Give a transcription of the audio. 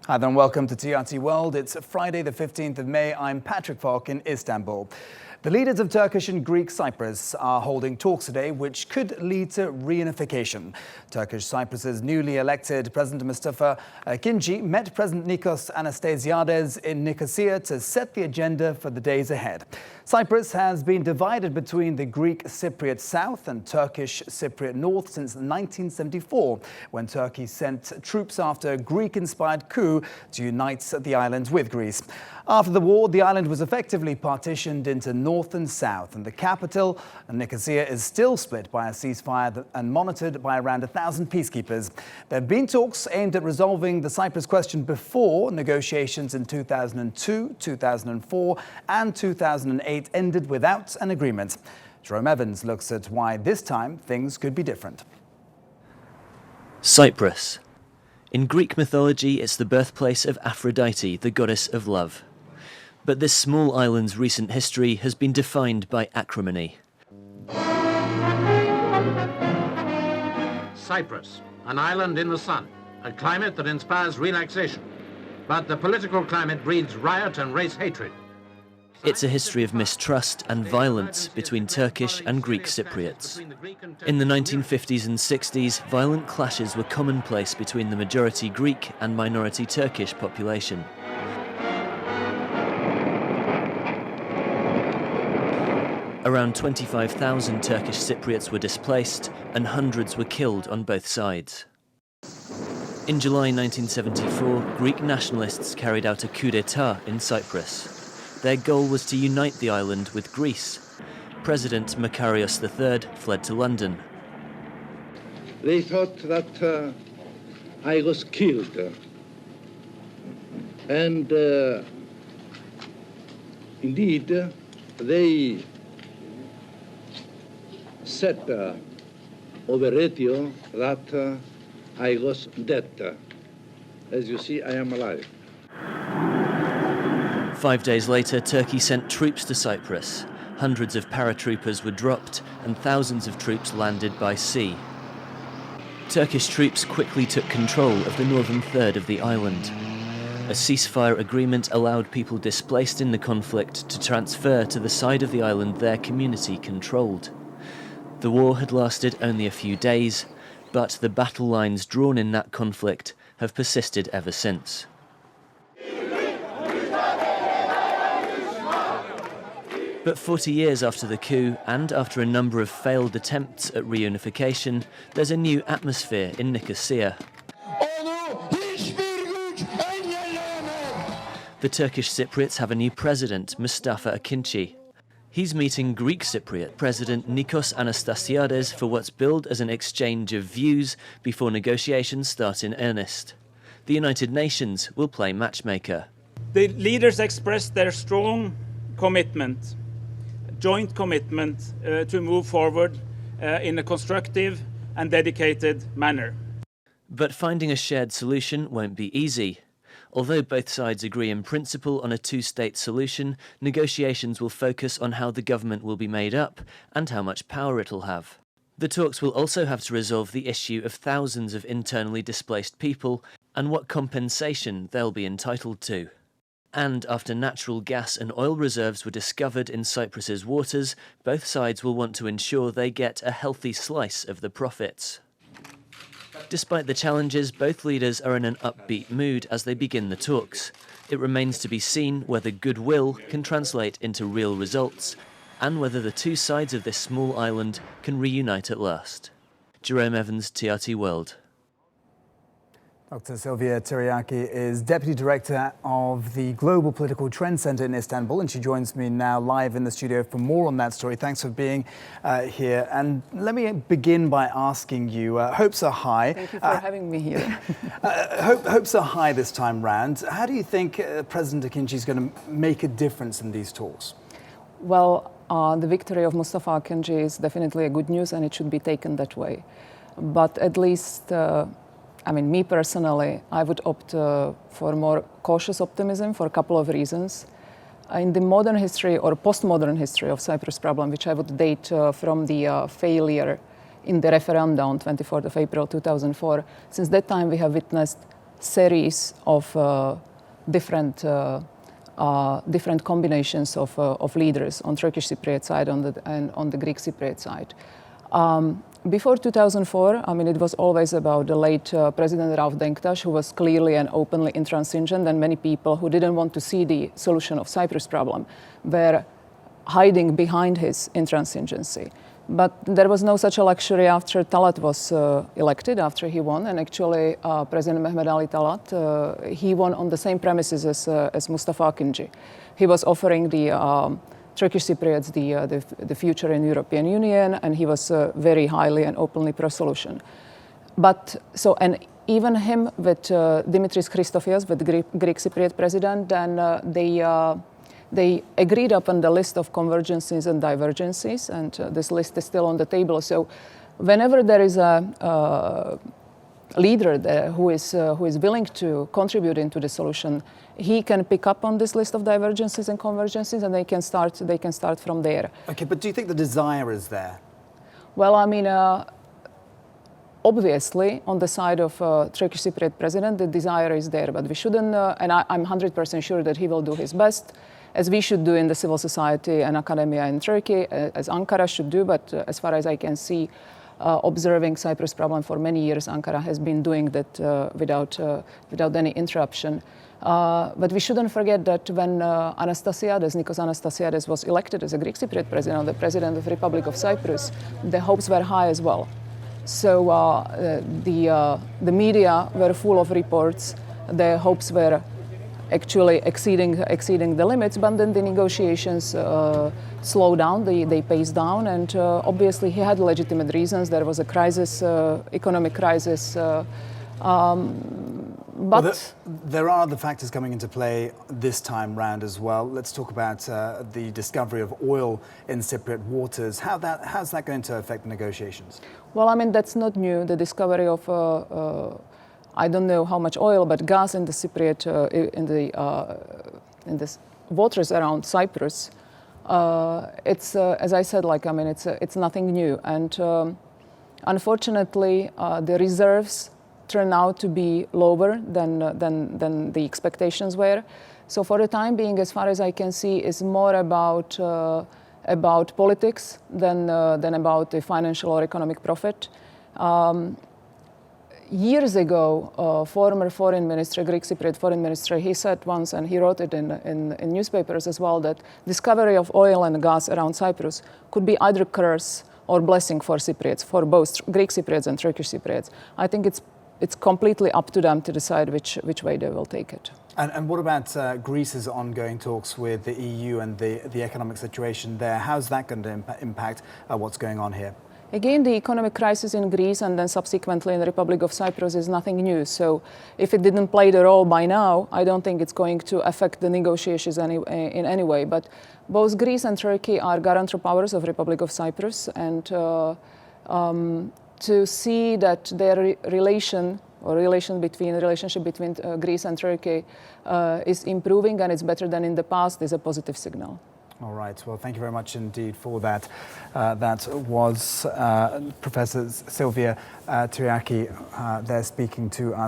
Hi there and welcome to TRT World. It's Friday the 15th of May. I'm Patrick Falk in Istanbul. The leaders of Turkish and Greek Cyprus are holding talks today which could lead to reunification. Turkish Cyprus's newly elected President Mustafa Akinci met President Nikos Anastasiades in Nicosia to set the agenda for the days ahead. Cyprus has been divided between the Greek Cypriot South and Turkish Cypriot North since 1974, when Turkey sent troops after a Greek-inspired coup to unite the island with Greece. After the war, the island was effectively partitioned into north and south, and the capital, Nicosia, is still split by a ceasefire and monitored by around 1,000 peacekeepers. There have been talks aimed at resolving the Cyprus question before. Negotiations in 2002, 2004 and 2008 ended without an agreement. Jerome Evans looks at why this time things could be different. Cyprus. In Greek mythology, it's the birthplace of Aphrodite, the goddess of love. But this small island's recent history has been defined by acrimony. Cyprus, an island in the sun, a climate that inspires relaxation. But the political climate breeds riot and race hatred. It's a history of mistrust and violence between Turkish and Greek Cypriots. In the 1950s and 60s, violent clashes were commonplace between the majority Greek and minority Turkish population. Around 25,000 Turkish Cypriots were displaced and hundreds were killed on both sides. In July 1974, Greek nationalists carried out a coup d'etat in Cyprus. Their goal was to unite the island with Greece. President Makarios III fled to London. They thought that I was killed. And indeed, they said over radio that I was dead. As you see, I am alive. 5 days later, Turkey sent troops to Cyprus. Hundreds of paratroopers were dropped and thousands of troops landed by sea. Turkish troops quickly took control of the northern third of the island. A ceasefire agreement allowed people displaced in the conflict to transfer to the side of the island their community controlled. The war had lasted only a few days, but the battle lines drawn in that conflict have persisted ever since. But 40 years after the coup, and after a number of failed attempts at reunification, there's a new atmosphere in Nicosia. The Turkish Cypriots have a new president, Mustafa Akinci. He's meeting Greek Cypriot President Nikos Anastasiades for what's billed as an exchange of views before negotiations start in earnest. The United Nations will play matchmaker. The leaders expressed their strong commitment, joint commitment to move forward in a constructive and dedicated manner. But finding a shared solution won't be easy. Although both sides agree in principle on a two-state solution, negotiations will focus on how the government will be made up and how much power it'll have. The talks will also have to resolve the issue of thousands of internally displaced people and what compensation they'll be entitled to. And after natural gas and oil reserves were discovered in Cyprus's waters, both sides will want to ensure they get a healthy slice of the profits. Despite the challenges, both leaders are in an upbeat mood as they begin the talks. It remains to be seen whether goodwill can translate into real results and whether the two sides of this small island can reunite at last. Jerome Evans, TRT World. Dr. Sylvia Tiryaki is Deputy Director of the Global Political Trend Center in Istanbul, and she joins me now live in the studio for more on that story. Thanks for being here. And let me begin by asking you, hopes are high. Thank you for having me here. Hopes are high this time round. How do you think President Akinci is going to make a difference in these talks? Well, the victory of Mustafa Akinci is definitely a good news, and it should be taken that way. But at least me personally, I would opt for more cautious optimism for a couple of reasons. In the modern history or postmodern history of Cyprus problem, which I would date from the failure in the referendum on 24th of April 2004, since that time we have witnessed series of different combinations of leaders on Turkish Cypriot side and on the Greek Cypriot side. Before 2004, I mean, it was always about the late President Rauf Denktash, who was clearly and openly intransigent, and many people who didn't want to see the solution of Cyprus problem were hiding behind his intransigency. But there was no such a luxury after Talat was elected, after he won, and actually President Mehmet Ali Talat, he won on the same premises as Mustafa Akinci. He was offering the Turkish Cypriots the future in European Union, and he was very highly and openly pro-solution. But so, and even him with Dimitris Christofias, with the Greek Cypriot president, then they agreed upon the list of convergences and divergences, and this list is still on the table. So whenever there is a leader there who is willing to contribute into the solution, he can pick up on this list of divergences and convergences, and they can start from there. Okay, but do you think the desire is there? Well, I mean, obviously, on the side of Turkish Cypriot president, the desire is there, but we shouldn't, and I'm 100% sure that he will do his best, as we should do in the civil society and academia in Turkey, as Ankara should do, but as far as I can see, observing Cyprus problem for many years, Ankara has been doing that without any interruption. But we shouldn't forget that when Nikos Anastasiades was elected as a Greek Cypriot president, the president of the Republic of Cyprus, the hopes were high as well. So the media were full of reports. The hopes were actually exceeding the limits, but then the negotiations slowed down, they paced down, and obviously he had legitimate reasons. There was a crisis, economic crisis, but... Well, there are other factors coming into play this time round as well. Let's talk about the discovery of oil in Cypriot waters. How's that going to affect the negotiations? Well, I mean, that's not new. The discovery of I don't know how much oil, but gas in the Cypriot, in the waters around Cyprus. It's as I said, like, I mean, it's nothing new, and unfortunately, the reserves turn out to be lower than the expectations were. So for the time being, as far as I can see, it's more about politics than about the financial or economic profit. Years ago, former foreign minister, Greek Cypriot foreign minister, he said once, and he wrote it in newspapers as well, that discovery of oil and gas around Cyprus could be either curse or blessing for Cypriots, for both Greek Cypriots and Turkish Cypriots. I think it's completely up to them to decide which way they will take it. And what about Greece's ongoing talks with the EU and the economic situation there? How's that going to impact what's going on here? Again, the economic crisis in Greece and then subsequently in the Republic of Cyprus is nothing new. So if it didn't play the role by now, I don't think it's going to affect the negotiations in any way. But both Greece and Turkey are guarantor powers of Republic of Cyprus, and to see that their relationship between Greece and Turkey is improving and it's better than in the past is a positive signal. All right. Well, thank you very much indeed for that. That was Professor Sylvia Tiryaki there speaking to us.